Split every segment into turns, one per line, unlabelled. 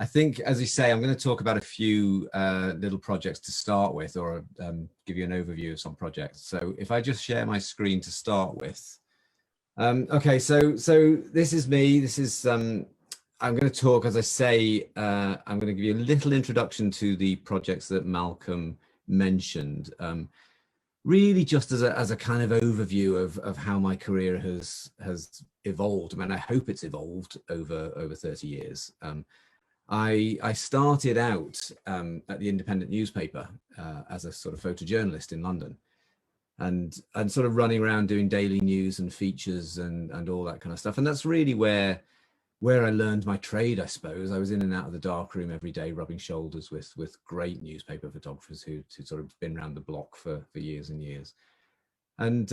I think, as you say, I'm going to talk about a few little projects to start with, or give you an overview of some projects. So if I just share my screen to start with. Okay, so this is me. This is, I'm going to talk, as I say, I'm going to give you a little introduction to the projects that Malcolm mentioned. Really just as a kind of overview of how my career has evolved. I mean, I hope it's evolved over 30 years. I started out at the Independent newspaper as a sort of photojournalist in London, and sort of running around doing daily news and features and all that kind of stuff. And that's really where I learned my trade, I suppose. I was in and out of the darkroom every day, rubbing shoulders with great newspaper photographers who sort of been around the block for years and years. And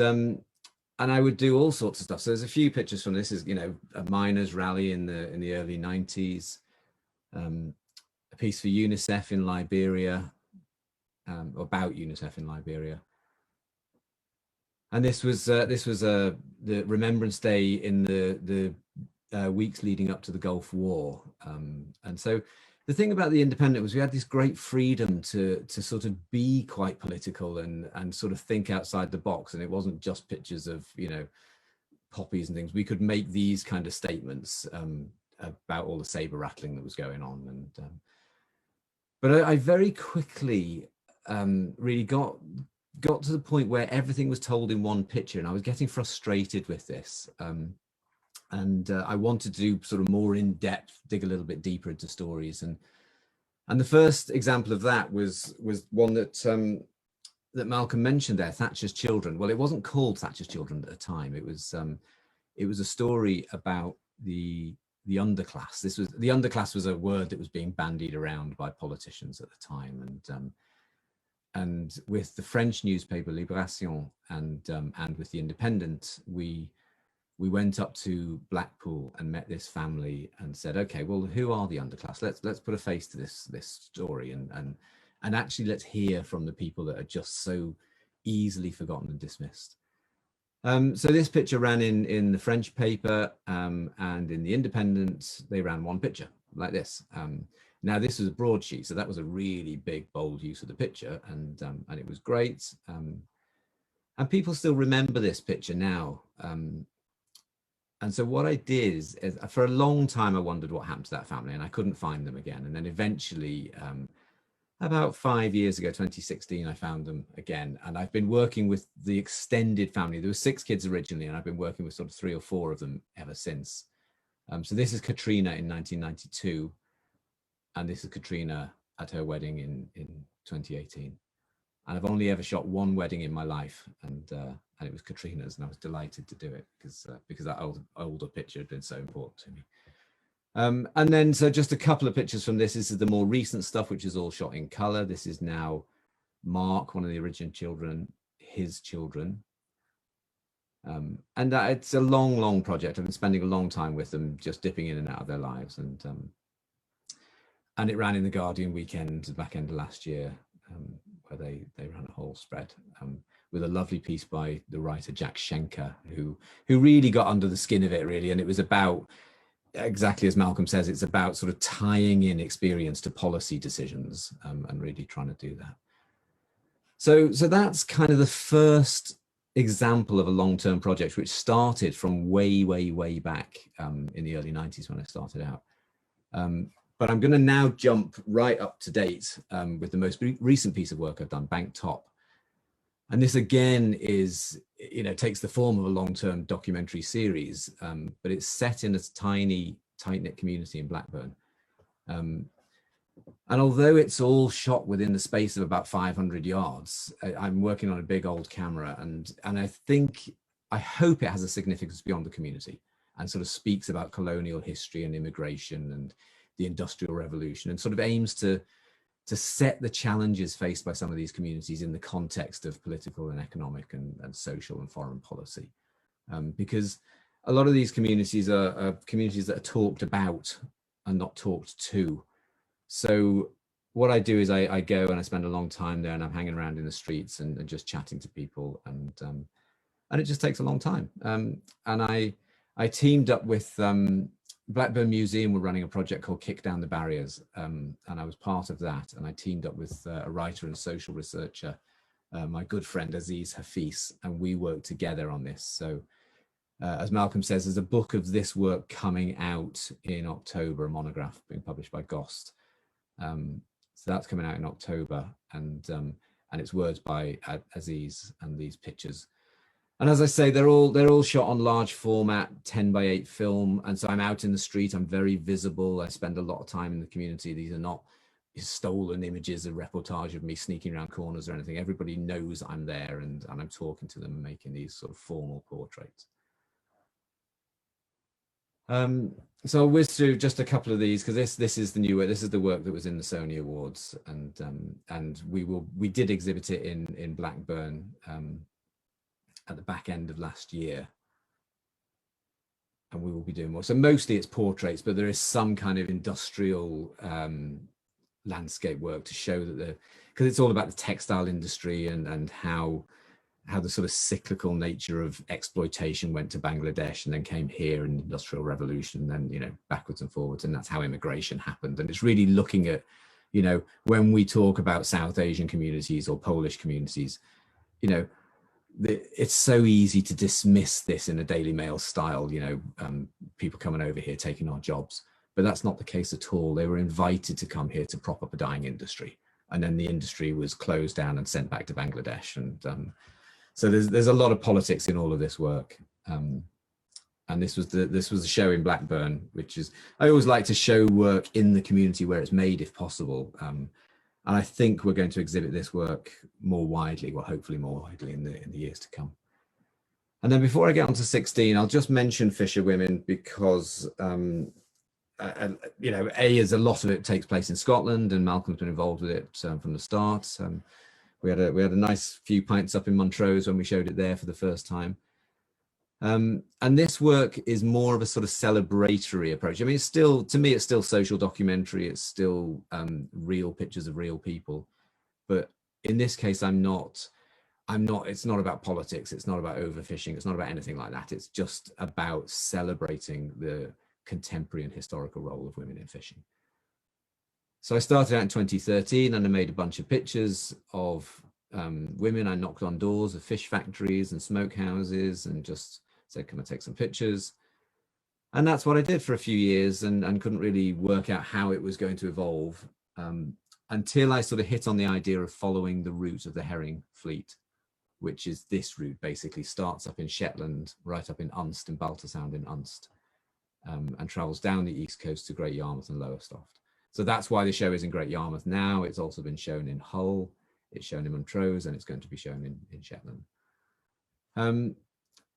I would do all sorts of stuff. So there's a few pictures from this. Is, you know, a miners' rally in the early 90s. A piece for UNICEF in Liberia, about UNICEF in Liberia, and this was the Remembrance Day in the weeks leading up to the Gulf War, and so the thing about the Independent was we had this great freedom to sort of be quite political and sort of think outside the box, and it wasn't just pictures of, you know, poppies and things. We could make these kind of statements about all the saber rattling that was going on. And but I very quickly really got to the point where everything was told in one picture, and I was getting frustrated with this, and I wanted to do sort of more in depth, dig a little bit deeper into stories. And the first example of that was one that Malcolm mentioned there, Thatcher's Children. Well, it wasn't called Thatcher's Children at the time. It was a story about the underclass. The underclass was a word that was being bandied around by politicians at the time, and with the French newspaper Libération and with the Independent, we went up to Blackpool and met this family and said, okay, well, who are the underclass? Let's put a face to this story, and actually let's hear from the people that are just so easily forgotten and dismissed. So this picture ran in the French paper, and in the Independent, they ran one picture like this. Now this was a broadsheet, so that was a really big, bold use of the picture, and it was great. And people still remember this picture now. And so what I did is for a long time, I wondered what happened to that family, and I couldn't find them again. And then eventually, about 5 years ago, 2016, I found them again. And I've been working with the extended family. There were 6 kids originally, and I've been working with sort of 3 or 4 of them ever since. So this is Katrina in 1992. And this is Katrina at her wedding in 2018. And I've only ever shot one wedding in my life, and it was Katrina's, and I was delighted to do it because that older picture had been so important to me. And then, so just a couple of pictures from this. This is the more recent stuff, which is all shot in color. This is now Mark, one of the original children, his children. And it's a long project. I've been spending a long time with them, just dipping in and out of their lives. And it ran in the Guardian weekend, the back end of last year, where they ran a whole spread with a lovely piece by the writer Jack Schenker, who really got under the skin of it, really. And it was about, exactly as Malcolm says, it's about sort of tying in experience to policy decisions, and really trying to do that. So that's kind of the first example of a long-term project, which started from way back in the early 90s when I started out. But I'm going to now jump right up to date with the most recent piece of work I've done, Bank Top. And this again is, you know, takes the form of a long-term documentary series, but it's set in a tiny, tight-knit community in Blackburn. And although it's all shot within the space of about 500 yards, I'm working on a big old camera, and I hope it has a significance beyond the community and sort of speaks about colonial history and immigration and the Industrial Revolution, and sort of aims to set the challenges faced by some of these communities in the context of political and economic and social and foreign policy. Because a lot of these communities are communities that are talked about and not talked to. So what I do is I go and I spend a long time there, and I'm hanging around in the streets and just chatting to people, and it just takes a long time. And I teamed up with Blackburn Museum were running a project called Kick Down the Barriers, and I was part of that, and I teamed up with a writer and social researcher, my good friend Aziz Hafiz, and we worked together on this. So as Malcolm says, there's a book of this work coming out in October, a monograph being published by Gost. So that's coming out in October, and it's words by Aziz and these pictures. And as I say, they're all shot on large format 10:8 film, and so I'm out in the street. I'm very visible. I spend a lot of time in the community. These are not stolen images, a reportage of me sneaking around corners or anything. Everybody knows I'm there, and I'm talking to them and making these sort of formal portraits. So I'll whiz through just a couple of these, because this is the new work. This is the work that was in the Sony Awards, and we did exhibit it in Blackburn at the back end of last year, and we will be doing more. So mostly it's portraits, but there is some kind of industrial landscape work to show that because it's all about the textile industry and how the sort of cyclical nature of exploitation went to Bangladesh and then came here in the Industrial Revolution, and then, backwards and forwards, and that's how immigration happened. And it's really looking at, when we talk about South Asian communities or Polish communities, it's so easy to dismiss this in a Daily Mail style, people coming over here taking our jobs, but that's not the case at all. They were invited to come here to prop up a dying industry, and then the industry was closed down and sent back to Bangladesh. And so there's a lot of politics in all of this work. And this was a show in Blackburn, which is, I always like to show work in the community where it's made, if possible. And I think we're going to exhibit this work more widely, well, hopefully more widely in the years to come. And then before I get on to 16, I'll just mention Fisherwomen because, as a lot of it takes place in Scotland, and Malcolm's been involved with it from the start. We had a nice few pints up in Montrose when we showed it there for the first time. And this work is more of a sort of celebratory approach. I mean, to me, it's still social documentary. It's still real pictures of real people. But in this case, it's not about politics. It's not about overfishing. It's not about anything like that. It's just about celebrating the contemporary and historical role of women in fishing. So I started out in 2013, and I made a bunch of pictures of women. I knocked on doors of fish factories and smokehouses and just said, "Can I take some pictures?" And that's what I did for a few years, and couldn't really work out how it was going to evolve until I sort of hit on the idea of following the route of the herring fleet, which is this route. Basically starts up in Shetland, right up in Unst, in Balta Sound in Unst, and travels down the east coast to Great Yarmouth and Lowestoft. So that's why the show is in Great Yarmouth now. It's also been shown in Hull, it's shown in Montrose, and it's going to be shown in Shetland.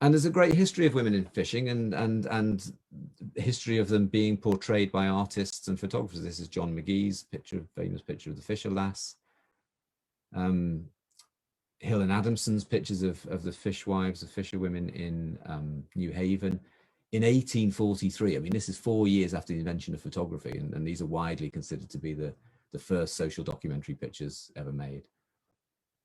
And there's a great history of women in fishing, and history of them being portrayed by artists and photographers. This is John McGee's famous picture of the Fisher Lass. Hill and Adamson's pictures of the fishwives, of fisherwomen in New Haven. In 1843, I mean, this is 4 years after the invention of photography, and these are widely considered to be the first social documentary pictures ever made.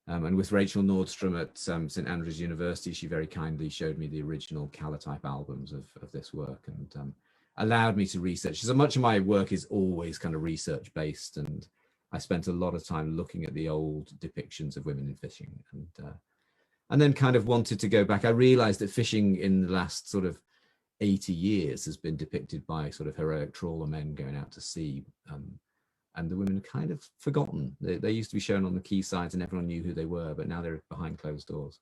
And with Rachel Nordstrom at St Andrews University, she very kindly showed me the original calotype albums of this work, and allowed me to research. So much of my work is always kind of research based, and I spent a lot of time looking at the old depictions of women in fishing, and then kind of wanted to go back. I realized that fishing in the last sort of 80 years has been depicted by sort of heroic trawler men going out to sea, and the women are kind of forgotten. They used to be shown on the quaysides and everyone knew who they were, but now they're behind closed doors.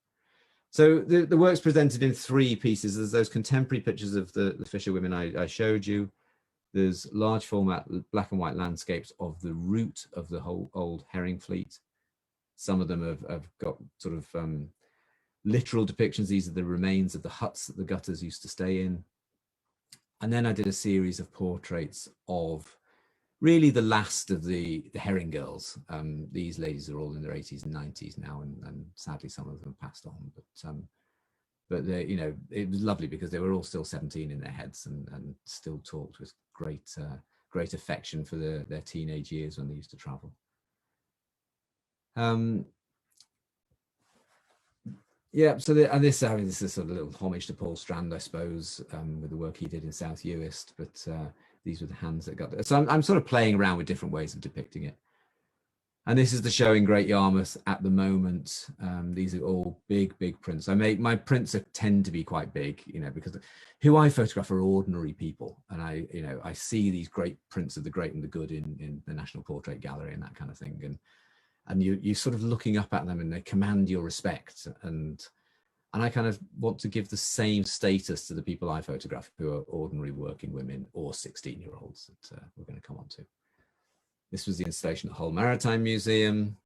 So the work's presented in 3 pieces. There's those contemporary pictures of the fisherwomen I showed you. There's large format black and white landscapes of the route of the whole old herring fleet. Some of them have got sort of literal depictions. These are the remains of the huts that the gutters used to stay in. And then I did a series of portraits of really the last of the herring girls. These ladies are all in their 80s and 90s now, and sadly some of them passed on. But they, it was lovely because they were all still 17 in their heads, and still talked with great affection for their teenage years when they used to travel. Yeah, so this, I mean, this is sort of a little homage to Paul Strand, I suppose, with the work he did in South Uist. But these were the hands that got there. So I'm sort of playing around with different ways of depicting it. And this is the show in Great Yarmouth at the moment. These are all big, big prints. My prints tend to be quite big, you know, because who I photograph are ordinary people, and I see these great prints of the great and the good in the National Portrait Gallery and that kind of thing, and you're sort of looking up at them, and they command your respect, and I kind of want to give the same status to the people I photograph, who are ordinary working women or 16-year-olds that we're going to come on to. This was the installation at Hull Maritime Museum.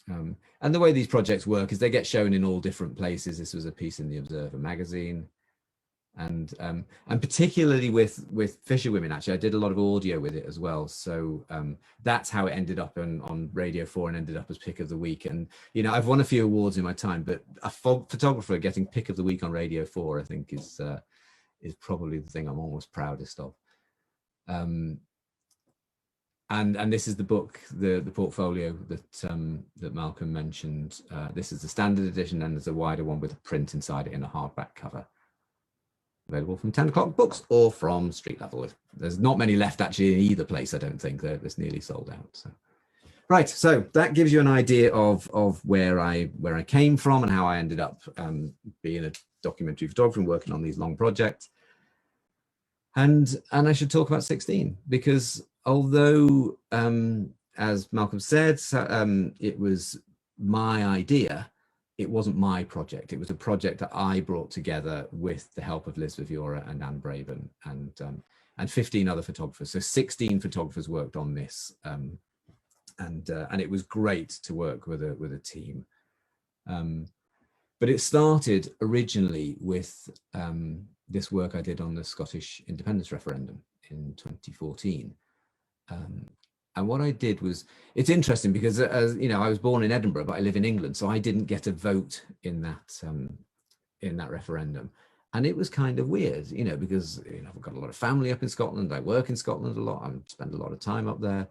And the way these projects work is they get shown in all different places. This was a piece in the Observer magazine. And particularly with Fisherwomen, actually, I did a lot of audio with it as well. So that's how it ended up on Radio 4 and ended up as Pick of the Week. And, you know, I've won a few awards in my time, but a photographer getting Pick of the Week on Radio 4, I think is probably the thing I'm almost proudest of. And this is the book, the portfolio that Malcolm mentioned. This is the standard edition, and there's a wider one with a print inside it in a hardback cover. Available from 10 O'Clock Books or from Street Level. There's not many left actually in either place, I don't think. It's nearly sold out. So. Right, so that gives you an idea of where I came from and how I ended up being a documentary photographer and working on these long projects. And I should talk about 16, because although, as Malcolm said, it was my idea, it wasn't my project. It was a project that I brought together with the help of Liz Viviora and Anne Braben and 15 other photographers. So 16 photographers worked on this, and it was great to work with a team. But it started originally with this work I did on the Scottish independence referendum in 2014. And what I did was, it's interesting because, as you know, I was born in Edinburgh, but I live in England, so I didn't get a vote in that referendum. And it was kind of weird, you know, because, you know, I've got a lot of family up in Scotland. I work in Scotland a lot. I spend a lot of time up there.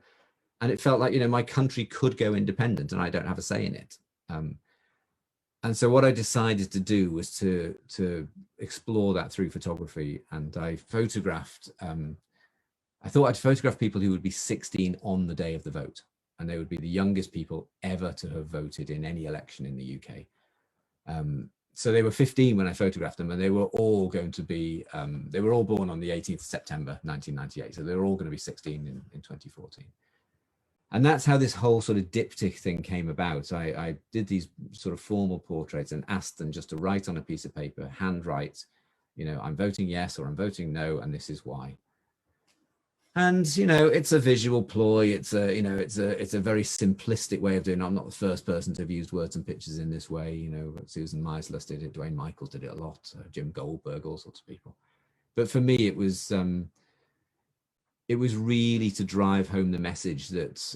And it felt like, you know, my country could go independent and I don't have a say in it. And so what I decided to do was to explore that through photography. And I photographed, I thought I'd photograph people who would be 16 on the day of the vote. And they would be the youngest people ever to have voted in any election in the UK. So they were 15 when I photographed them, and they were all going to be, they were all born on the 18th of September, 1998. So they were all going to be 16 in 2014. And that's how this whole sort of diptych thing came about. I did these sort of formal portraits and asked them just to write on a piece of paper, handwrite, you know, I'm voting yes or I'm voting no, and this is why. And, you know, it's a visual ploy. It's a, you know, it's a very simplistic way of doing it. I'm not the first person to have used words and pictures in this way. You know, Susan Meisler did it, Dwayne Michaels did it a lot, Jim Goldberg, all sorts of people. But for me, it was really to drive home the message that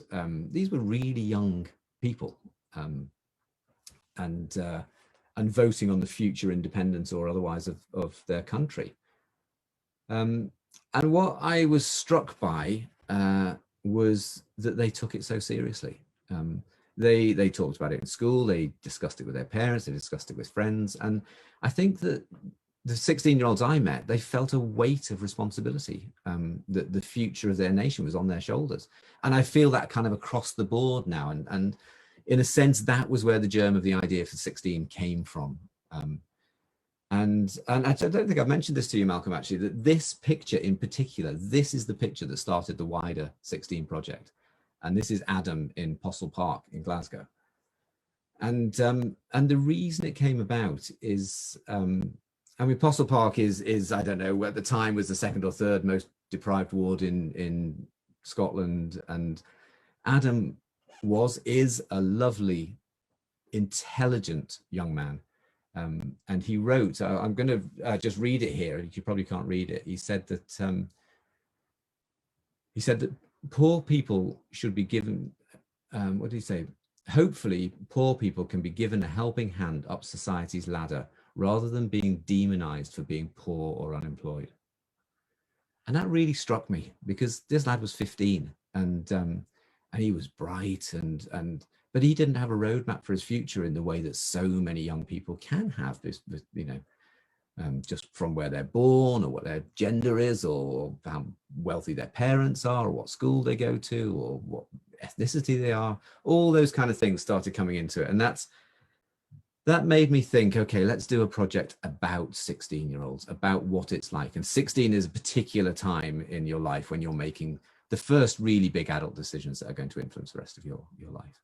these were really young people, and voting on the future independence or otherwise of their country. And what I was struck by was that they took it so seriously. They talked about it in school, they discussed it with their parents, they discussed it with friends. And I think that the 16-year-olds I met, they felt a weight of responsibility, that the future of their nation was on their shoulders. And I feel that kind of across the board now. And in a sense, that was where the germ of the idea for 16 came from. And I don't think I've mentioned this to you, Malcolm, actually, that this picture in particular, this is the picture that started the wider 16 project. And this is Adam in Postle Park in Glasgow. And the reason it came about is, I mean, Postle Park is, I don't know, at the time was the second or third most deprived ward in Scotland. And Adam is a lovely, intelligent young man. And he wrote, I'm going to just read it here. You probably can't read it. He said that poor people should be given, what did he say? Hopefully, poor people can be given a helping hand up society's ladder rather than being demonized for being poor or unemployed. And that really struck me, because this lad was 15 and he was bright and but he didn't have a roadmap for his future in the way that so many young people can have, this, you know, just from where they're born or what their gender is or how wealthy their parents are or what school they go to or what ethnicity they are. All those kind of things started coming into it. And that made me think, okay, let's do a project about 16-year-olds, about what it's like. And 16 is a particular time in your life when you're making the first really big adult decisions that are going to influence the rest of your life.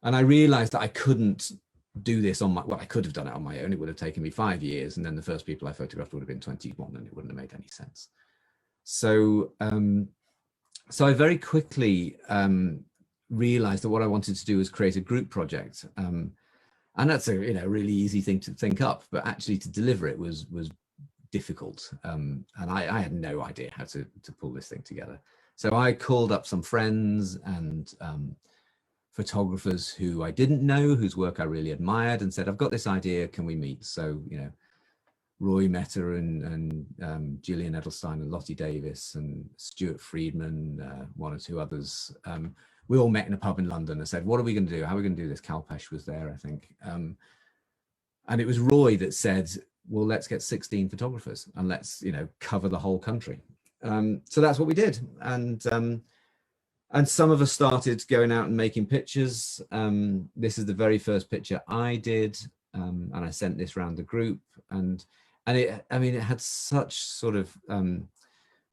And I realized that I couldn't do this on my, well, I could have done it on my own. It would have taken me 5 years. And then the first people I photographed would have been 21 and it wouldn't have made any sense. So, so I very quickly realized that what I wanted to do was create a group project. And that's a, you know, really easy thing to think up, but actually to deliver it was difficult. And I had no idea how to pull this thing together. So I called up some friends and photographers who I didn't know, whose work I really admired, and said, I've got this idea, can we meet? So, you know, Roy Mehta and Gillian Edelstein and Lottie Davis and Stuart Friedman, one or two others. We all met in a pub in London and said, what are we going to do? How are we going to do this? Kalpesh was there, I think. And it was Roy that said, well, let's get 16 photographers and let's, you know, cover the whole country. So that's what we did. And some of us started going out and making pictures. This is the very first picture I did. And I sent this around the group. And it, I mean, it had such sort of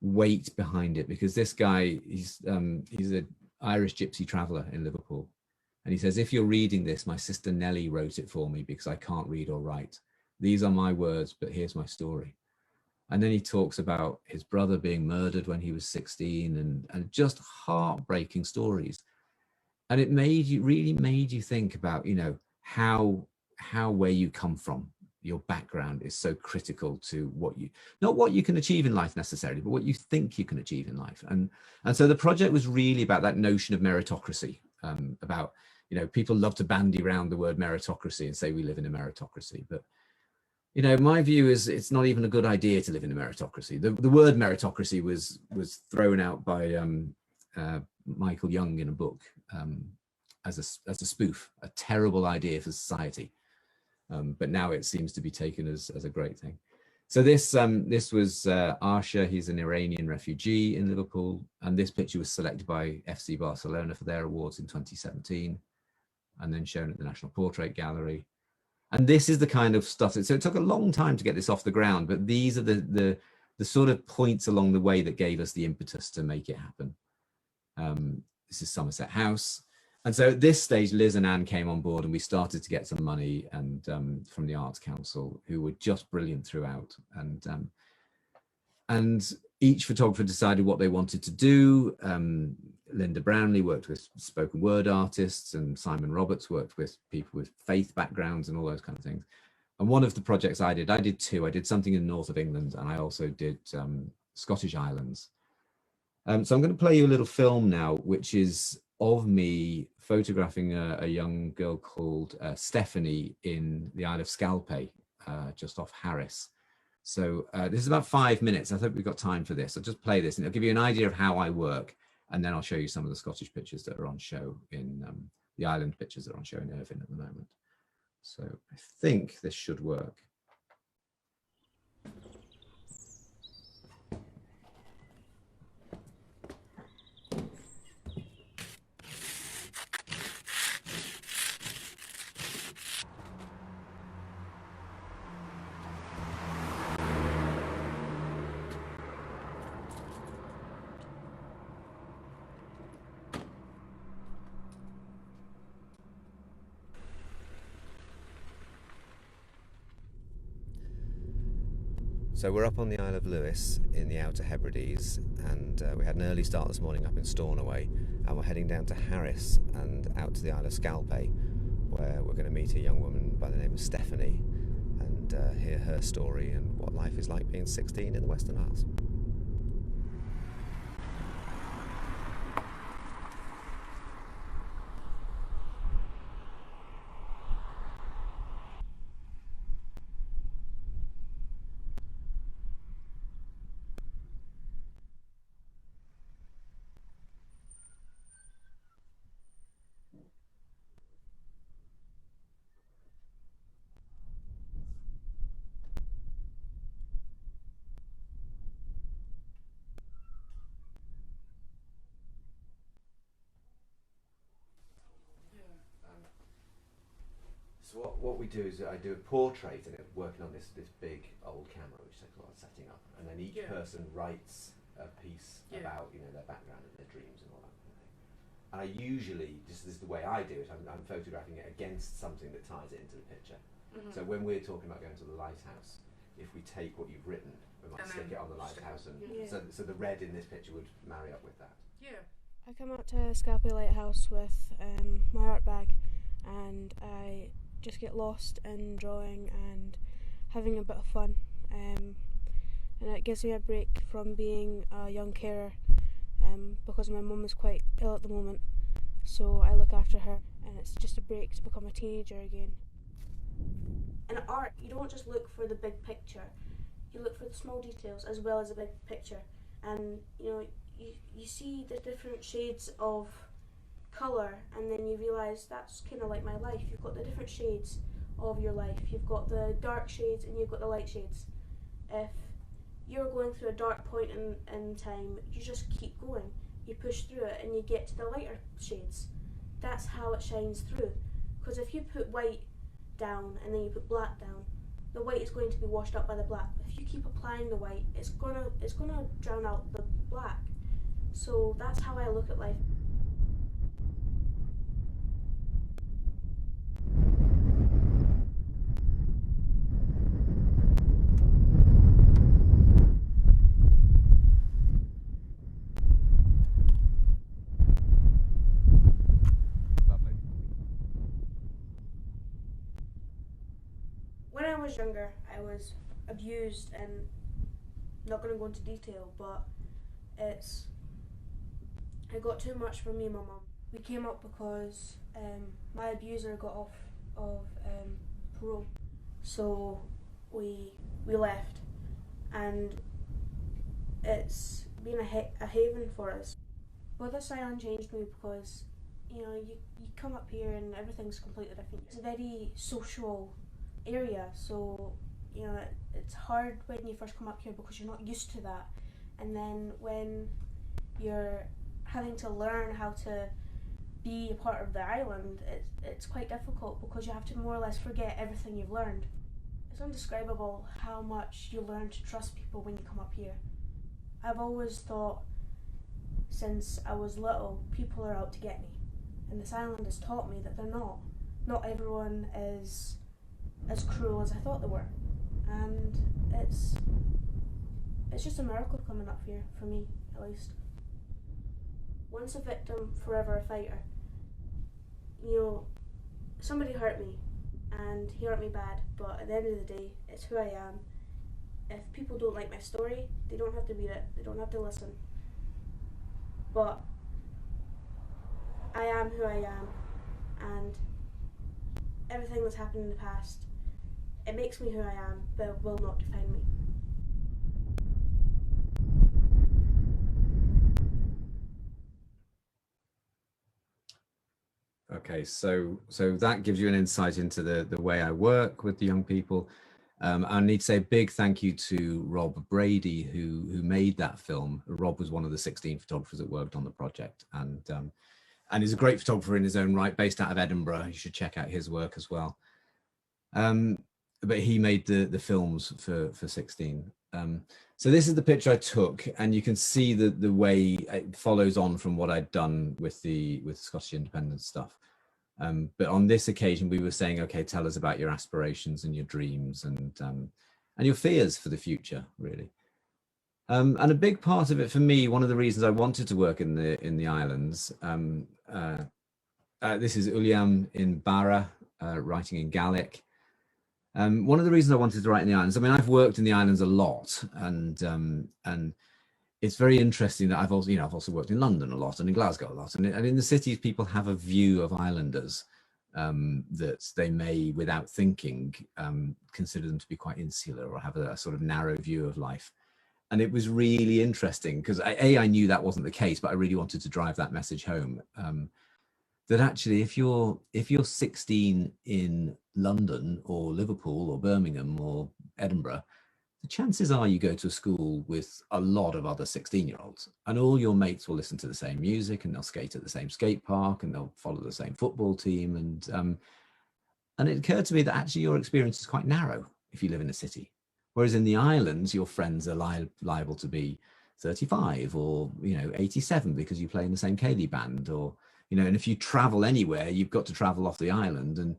weight behind it because this guy, he's an Irish gypsy traveler in Liverpool. And he says, if you're reading this, my sister Nellie wrote it for me because I can't read or write. These are my words, but here's my story. And then he talks about his brother being murdered when he was 16 and just heartbreaking stories. And it really made you think about, you know, how where you come from, your background is so critical to what you, not what you can achieve in life necessarily, but what you think you can achieve in life. And so the project was really about that notion of meritocracy, about, you know, people love to bandy around the word meritocracy and say we live in a meritocracy, but you know, my view is it's not even a good idea to live in a meritocracy. The word meritocracy was thrown out by Michael Young in a book as a spoof, a terrible idea for society. But now it seems to be taken as a great thing. So this was Arsha. He's an Iranian refugee in Liverpool, and this picture was selected by FC Barcelona for their awards in 2017, and then shown at the National Portrait Gallery. And this is the kind of stuff. So it took a long time to get this off the ground, but these are the sort of points along the way that gave us the impetus to make it happen. This is Somerset House. And so at this stage, Liz and Anne came on board and we started to get some money and from the Arts Council, who were just brilliant throughout. And each photographer decided what they wanted to do. Linda Brownlee worked with spoken word artists, and Simon Roberts worked with people with faith backgrounds and all those kind of things. And one of the projects I did two. I did something in the north of England, and I also did Scottish Islands. So I'm going to play you a little film now, which is of me photographing a young girl called Stephanie in the Isle of Scalpay, just off Harris. So this is about 5 minutes. I think we've got time for this. I'll just play this and it'll give you an idea of how I work. And then I'll show you some of the Scottish pictures that are on show in the island pictures that are on show in Irvine at the moment. So I think this should work. So we're up on the Isle of Lewis in the Outer Hebrides, and we had an early start this morning up in Stornoway, and we're heading down to Harris and out to the Isle of Scalpay, where we're going to meet a young woman by the name of Stephanie and hear her story and what life is like being 16 in the Western Isles. So what we do is I do a portrait, and it's working on this big old camera, which takes a lot of setting up, and then each person writes a piece about their background and their dreams and all that kind of thing. And I usually, this is the way I do it, I'm photographing it against something that ties it into the picture. So when we're talking about going to the lighthouse, if we take what you've written, we might stick it on the lighthouse, and so the red in this picture would marry up with that.
I come up to Scalpay Lighthouse with my art bag, and I just get lost in drawing and having a bit of fun, and it gives me a break from being a young carer, because my mum is quite ill at the moment, so I look after her, and it's just a break to become a teenager again. In art, you don't just look for the big picture, you look for the small details as well as the big picture, and you see the different shades of colour, and then you realise that's kind of like my life. You've got the different shades of your life. You've got the dark shades and you've got the light shades. If you're going through a dark point in time, you just keep going. You push through it and you get to the lighter shades. That's how it shines through. Because if you put white down and then you put black down, the white is going to be washed out by the black. If you keep applying the white, it's gonna drown out the black. So that's how I look at life. When I was younger, I was abused, and not going to go into detail, but it got too much for me and my mum. We came up because my abuser got off of parole, so we left, and it's been a haven for us. But this island changed me because you come up here and everything's completely different. It's a very social area, so it's hard when you first come up here because you're not used to that, and then when you're having to learn how to be a part of the island, it's quite difficult because you have to more or less forget everything you've learned. It's indescribable how much you learn to trust people when you come up here. I've always thought since I was little, people are out to get me, and this island has taught me that they're not. Not everyone is as cruel as I thought they were, and it's just a miracle coming up here, for me at least. Once a victim, forever a fighter. Somebody hurt me, and he hurt me bad, but at the end of the day, it's who I am. If people don't like my story, they don't have to read it, they don't have to listen. But I am who I am, and everything that's happened in the past, it makes me who I am, but it will not define me.
Okay, so that gives you an insight into the way I work with the young people. I need to say a big thank you to Rob Brady, who made that film. Rob was one of the 16 photographers that worked on the project, and he's a great photographer in his own right, based out of Edinburgh. You should check out his work as well. But he made the films for 16. So this is the picture I took, and you can see the way it follows on from what I'd done with Scottish independence stuff. But on this occasion, we were saying, okay, tell us about your aspirations and your dreams and your fears for the future, really. And a big part of it for me, one of the reasons I wanted to work in the islands, this is Uliam in Barra, writing in Gaelic. One of the reasons I wanted to write in the islands, I mean, I've worked in the islands a lot, and it's very interesting that I've also worked in London a lot and in Glasgow a lot, and in the cities, people have a view of islanders that they may, without thinking, consider them to be quite insular or have a sort of narrow view of life. And it was really interesting because I knew that wasn't the case, but I really wanted to drive that message home. That actually, if you're 16 in London or Liverpool or Birmingham or Edinburgh, the chances are you go to a school with a lot of other 16-year-olds, and all your mates will listen to the same music, and they'll skate at the same skate park, and they'll follow the same football team, and And it occurred to me that actually your experience is quite narrow if you live in a city. Whereas in the islands, your friends are liable to be 35 or, 87 because you play in the same ceilidh band, or, and if you travel anywhere, you've got to travel off the island.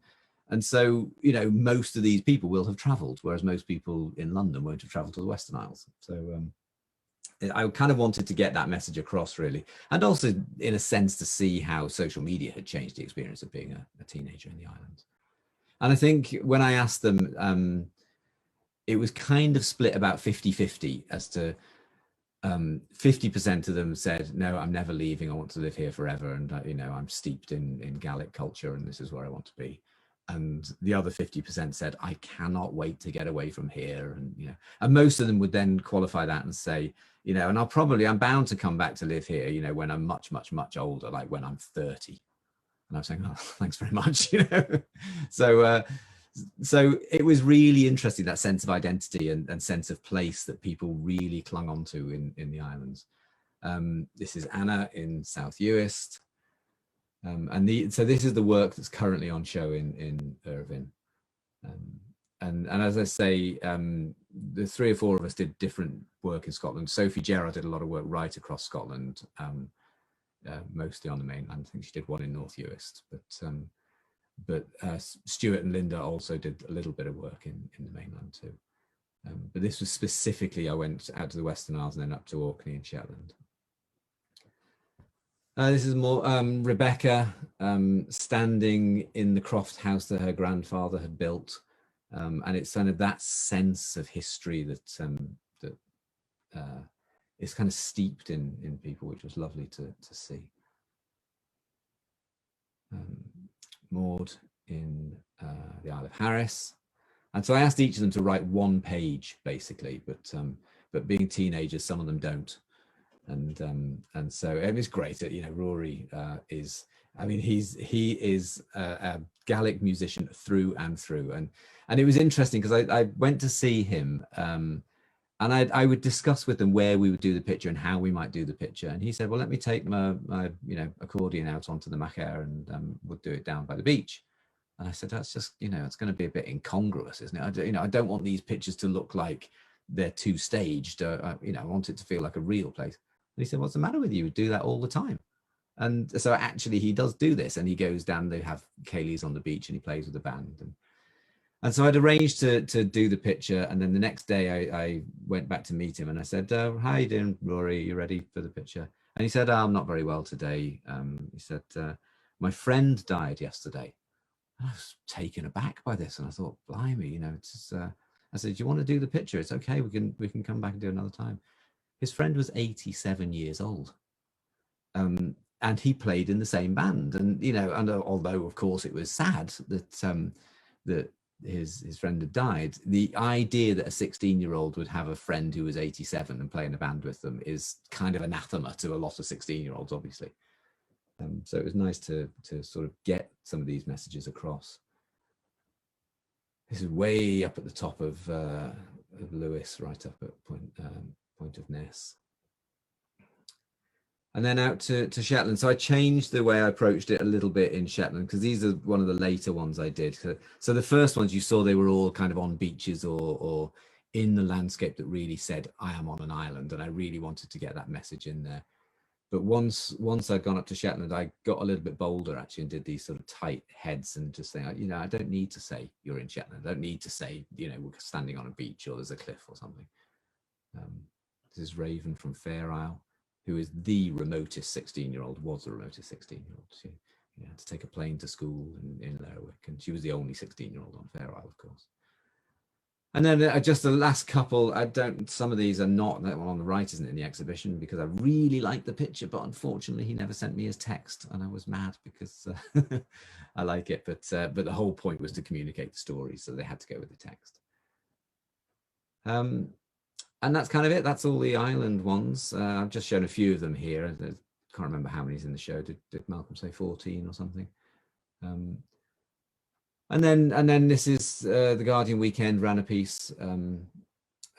And so, most of these people will have traveled, whereas most people in London won't have traveled to the Western Isles. So I kind of wanted to get that message across, really. And also, in a sense, to see how social media had changed the experience of being a teenager in the islands. And I think when I asked them, it was kind of split about 50-50 as to 50% of them said, no, I'm never leaving. I want to live here forever. And, I'm steeped in Gaelic culture and this is where I want to be. And the other 50% said, I cannot wait to get away from here. And, and most of them would then qualify that and say, and I'm bound to come back to live here, when I'm much, much, much older, like when I'm 30. And I was saying, oh, thanks very much, So it was really interesting, that sense of identity and sense of place that people really clung on to in the islands. This is Anna in South Uist. So this is the work that's currently on show in Irvine. And as I say, the 3 or 4 of us did different work in Scotland. Sophie Gerard did a lot of work right across Scotland, mostly on the mainland. I think she did one in North Uist, but Stuart and Linda also did a little bit of work in the mainland too. But this was specifically, I went out to the Western Isles and then up to Orkney and Shetland. This is more Rebecca standing in the croft house that her grandfather had built. And it's kind of that sense of history that is kind of steeped in people, which was lovely to see. Maud in the Isle of Harris. And so I asked each of them to write 1 page basically, but being teenagers, some of them don't. And so it's great that, Rory is, he is a Gaelic musician through and through. And it was interesting because I went to see him and I would discuss with them where we would do the picture and how we might do the picture. And he said, well, let me take my accordion out onto the Machair and we'll do it down by the beach. And I said, that's just, it's going to be a bit incongruous, isn't it? I don't want these pictures to look like they're too staged. I want it to feel like a real place. And he said, what's the matter with you? We do that all the time. And so actually he does do this, and he goes down, they have ceilidhs on the beach and he plays with the band. And so I'd arranged to do the picture. And then the next day I went back to meet him and I said, how are you doing, Rory? Are you ready for the picture? And he said, I'm not very well today. He said, my friend died yesterday. And I was taken aback by this. And I thought, blimey, it's just, I said, do you want to do the picture? It's okay. We can come back and do another time. His friend was 87 years old. And he played in the same band. And, and although of course it was sad that his friend had died, the idea that a 16-year-old would have a friend who was 87 and play in a band with them is kind of anathema to a lot of 16-year-olds, obviously. So it was nice to sort of get some of these messages across. This is way up at the top of Lewis, right up at Point of Ness. And then out to Shetland. So I changed the way I approached it a little bit in Shetland, because these are one of the later ones I did. So the first ones you saw, they were all kind of on beaches or in the landscape that really said, I am on an island. And I really wanted to get that message in there. But once I'd gone up to Shetland, I got a little bit bolder actually and did these sort of tight heads and just saying, I don't need to say you're in Shetland. I don't need to say, we're standing on a beach or there's a cliff or something. This is Raven from Fair Isle, who is the remotest 16-year-old, was the remotest 16-year-old. She had to take a plane to school in Lerwick, and she was the only 16-year-old on Fair Isle, of course. And then just the last couple, some of these are not, that one on the right isn't in the exhibition because I really liked the picture, but unfortunately he never sent me his text and I was mad because I like it, but the whole point was to communicate the story, so they had to go with the text. And that's kind of it. That's all the island ones. I've just shown a few of them here. I can't remember how many's in the show. Did Malcolm say 14 or something? And then this is the Guardian Weekend ran a piece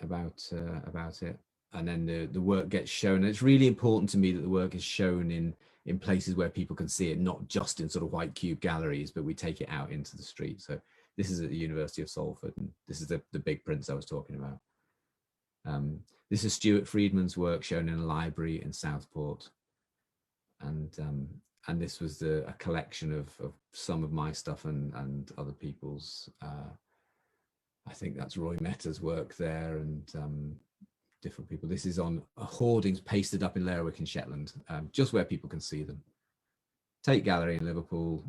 about it, and then the work gets shown. And it's really important to me that the work is shown in in places where people can see it, not just in sort of white cube galleries, but we take it out into the street. So this is at the University of Salford, and this is the big prints I was talking about. This is Stuart Friedman's work shown in a library in Southport, and this was a collection of some of my stuff and other people's. I think that's Roy Meta's work there, and different people. This is on hoardings pasted up in Lerwick in Shetland, just where people can see them. Tate Gallery in Liverpool,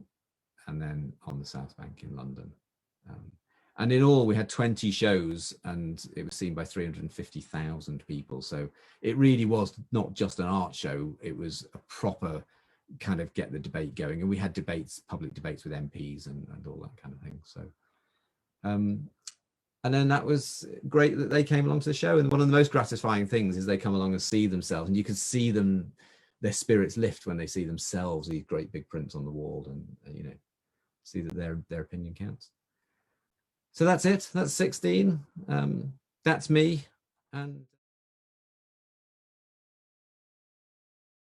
and then on the South Bank in London. And in all, we had 20 shows, and it was seen by 350,000 people. So it really was not just an art show, it was a proper kind of get the debate going. And we had debates, public debates with MPs and all that kind of thing. So, and then that was great that they came along to the show. And one of the most gratifying things is they come along and see themselves, and you can see them, their spirits lift when they see themselves, these great big prints on the wall, and you know, see that their opinion counts. So that's it. That's 16. That's me. And